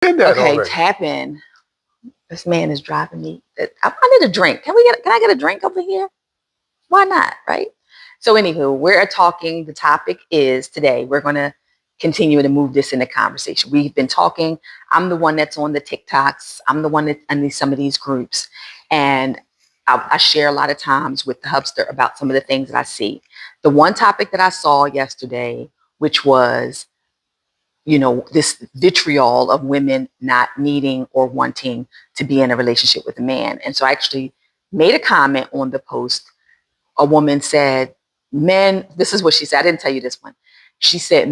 Did that Okay, already. tap in. This man is driving me. I need a drink. Can I get a drink over here? Why not? Right? So anywho, we're talking. The topic is today. We're gonna continue to move this into conversation. We've been talking. I'm the one that's on the TikToks. I'm the one that's in some of these groups, and I share a lot of times with the hubster about some of the things that I see. The one topic that I saw yesterday, which was this vitriol of women not needing or wanting to be in a relationship with a man. And so I actually made a comment on the post. A woman said, men, this is what she said. I didn't tell you this one. She said,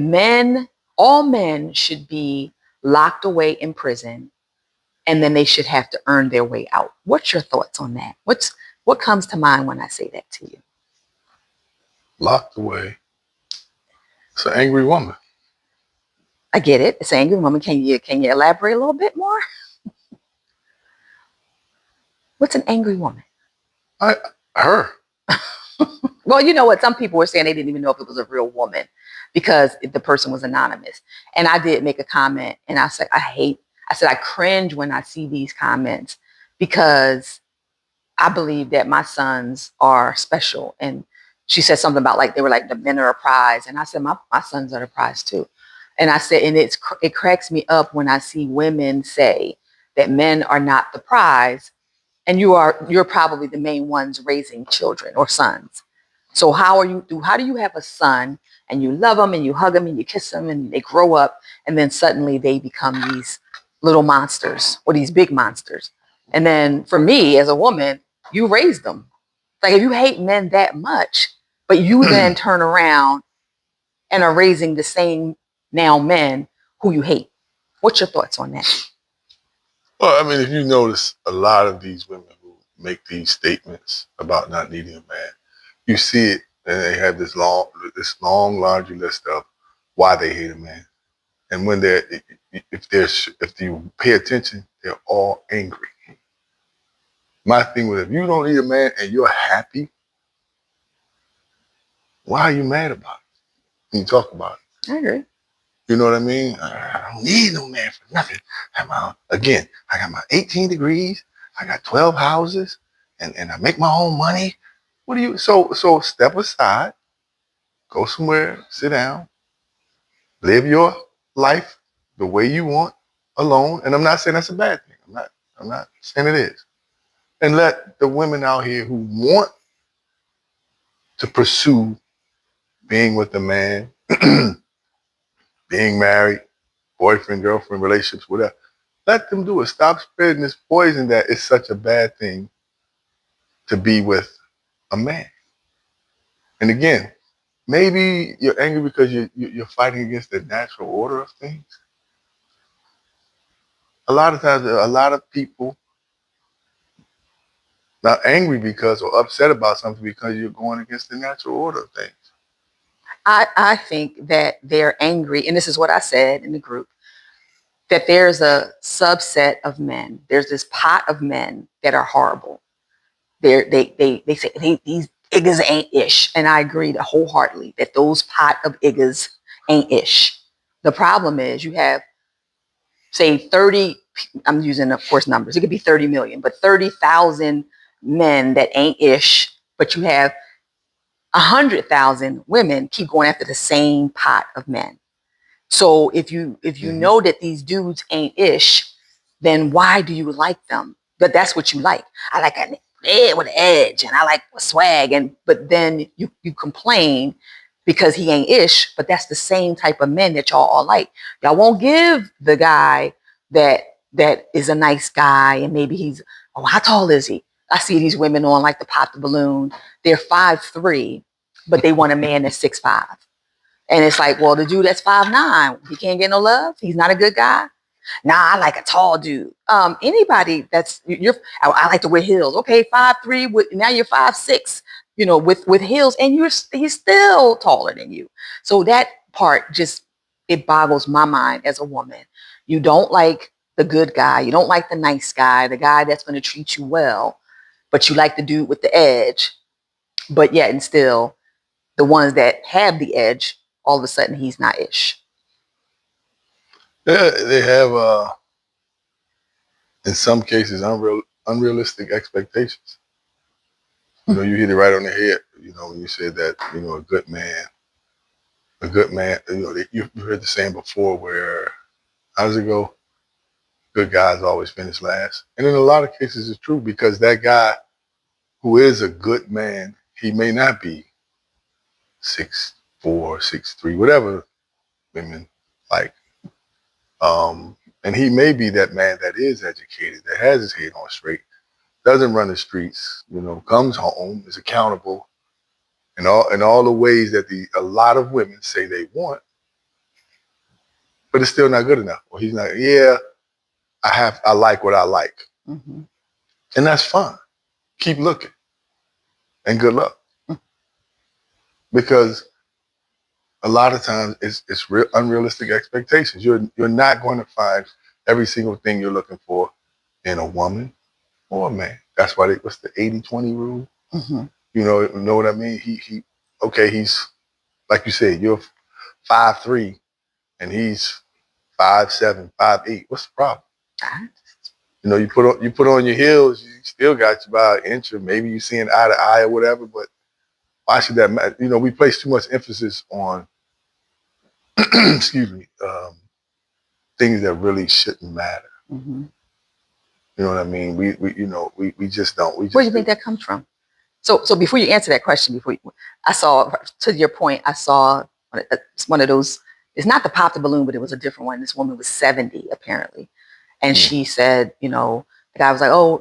all men should be locked away in prison and then they should have to earn their way out. What's your thoughts on that? What comes to mind when I say that to you? Locked away. It's an angry woman. I get it. It's an angry woman. Can you elaborate a little bit more? What's an angry woman? I her. Well, you know what? Some people were saying they didn't even know if it was a real woman because the person was anonymous. And I did make a comment and I said, I said, I cringe when I see these comments because I believe that my sons are special. And she said something about like, they were like, the men are a prize. And I said, my sons are a prize too. And I said, and it cracks me up when I see women say that men are not the prize and you're probably the main ones raising children or sons. So how do you have a son and you love them and you hug them and you kiss them and they grow up and then suddenly they become these little monsters or these big monsters. And then for me as a woman, you raised them. Like if you hate men that much, but you then turn around and are raising the same now men who you hate. What's your thoughts on that? Well, I mean, if you notice, a lot of these women who make these statements about not needing a man, you see it, and they have this long laundry list of why they hate a man. And when if you pay attention, they're all angry. My thing was, if you don't need a man and you're happy, why are you mad about it? When you talk about it, I agree. you know what I mean? I don't need no man for nothing. Again, I got my 18 degrees, I got 12 houses, and I make my own money. What do you? So step aside, go somewhere, sit down, live your life the way you want, alone. And I'm not saying that's a bad thing. I'm not saying it is. And let the women out here who want to pursue being with a man, being married, boyfriend, girlfriend, relationships, whatever. Let them do it. Stop spreading this poison that it's such a bad thing to be with a man. And again, maybe you're angry because you're fighting against the natural order of things. A lot of times, a lot of people not angry because or upset about something because you're going against the natural order of things. I think that they're angry, and this is what I said in the group, that there's a subset of men. There's this pot of men that are horrible. They say these iggas ain't ish. And I agree wholeheartedly that those pot of iggas ain't ish. The problem is you have, say, 30, I'm using, of course, numbers. It could be 30 million, but 30,000 men that ain't ish, but you have 100,000 women keep going after the same pot of men. So if you Mm-hmm. know that these dudes ain't ish, then why do you like them? But that's what you like. I like a with an edge, and I like swag, but then you complain because he ain't ish. But that's the same type of men that y'all all like. Y'all won't give the guy that is a nice guy, and maybe he's, oh, how tall is he? I see these women on like the pop the balloon. They're 5'3", but they want a man that's 6'5". And it's like, well, the dude that's 5'9", he can't get no love. He's not a good guy. Nah, I like a tall dude. Anybody that's I like to wear heels. Okay, 5'3", now you're 5'6", with heels, and he's still taller than you. So that part just, it boggles my mind as a woman. You don't like the good guy. You don't like the nice guy, the guy that's going to treat you well, but you like the dude with the edge. But yet and still, the ones that have the edge, all of a sudden he's not ish. Yeah, they have. in some cases, unrealistic expectations. You hit it right on the head. When you said that, a good man. You heard the saying before where how does it go? Good guys always finish last, and in a lot of cases, it's true because that guy who is a good man, he may not be 6'4", 6'3", whatever women like. And he may be that man that is educated, that has his head on straight, doesn't run the streets, comes home, is accountable, in all the ways that a lot of women say they want, but it's still not good enough. Or he's not. Yeah, I like what I like, Mm-hmm. and that's fine. Keep looking, and good luck, because a lot of times it's real unrealistic expectations. You're not going to find every single thing you're looking for in a woman or a man. That's why what's the 80-20 rule? Mm-hmm. Know what I mean? He okay, he's like you said, you're 5'3" and he's 5'7", 5'8". What's the problem? You put on your heels, you still got you by an inch, or maybe you seeing eye to eye or whatever, but why should that matter? We place too much emphasis on excuse me, things that really shouldn't matter. Mm-hmm. You know what I mean? We just don't. Where do you think that comes from? So before you answer that question, I saw, to your point, I saw one of those. It's not the pop the balloon, but it was a different one. This woman was 70 apparently, and she said, the guy was like, "Oh,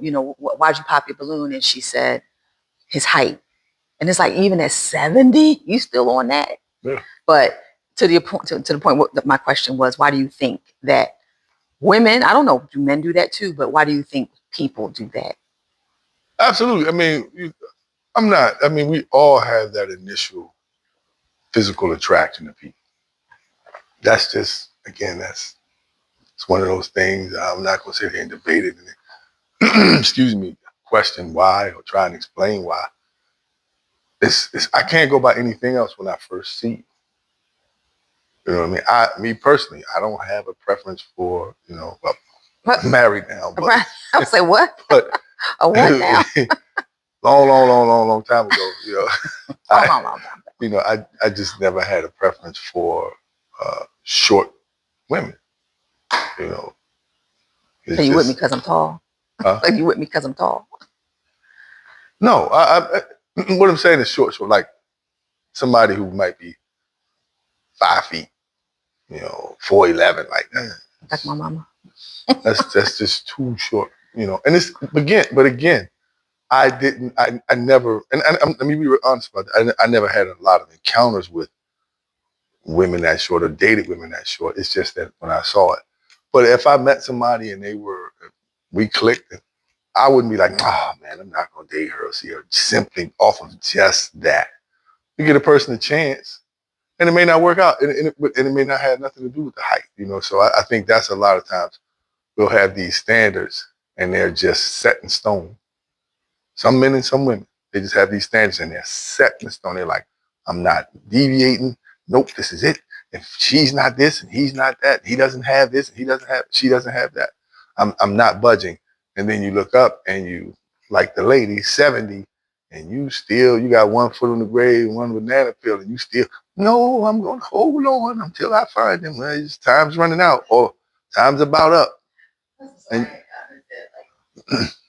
why'd you pop your balloon?" And she said, "His height." And it's like, even at 70, you still on that? Yeah. But to the point, what my question was, why do you think that women? I don't know, do men do that too? But why do you think people do that? Absolutely. I mean, I'm not. I mean, we all have that initial physical attraction to people. That's just, again, it's one of those things. I'm not going to sit here and debate it and excuse me, question why or try and explain why. I can't go by anything else when I first see you. You know what I mean? Me personally, I don't have a preference for, well, I'm married now, but Right. I was like, what? but A what now? long time ago, Long time. I just never had a preference for short women. You know, So you with me because I'm tall? Like, you with me because I'm tall? No, what I'm saying is short, like somebody who might be 5 feet, 4'11", like that. Like my mama. That's just too short, And it's again, I never, and I mean, we were honest about that. I never had a lot of encounters with women that short or dated women that short. It's just that when I saw it. But if I met somebody and we clicked, I wouldn't be like, oh man, I'm not gonna date her or see her simply off of just that. You get a person a chance, and it may not work out, and it may not have nothing to do with the height, So I think that's a lot of times we'll have these standards, and they're just set in stone. Some men and some women, they just have these standards, and they're set in stone. They're like, I'm not deviating. Nope, this is it. If she's not this and he's not that, he doesn't have this and she doesn't have that. I'm not budging. And then you look up and you, like the lady, 70, and you got one foot on the grave, one banana peel, and you still, no, I'm going to hold on until I find him. Well, time's running out, or time's about up. And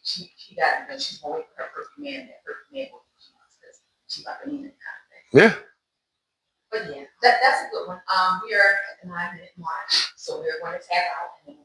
she got, she's going to wait for her perfect man, that perfect man will be because she's not going to need it kind of thing. Yeah. But yeah, that's a good one. We are at the 9-minute mark, so we're going to tap out and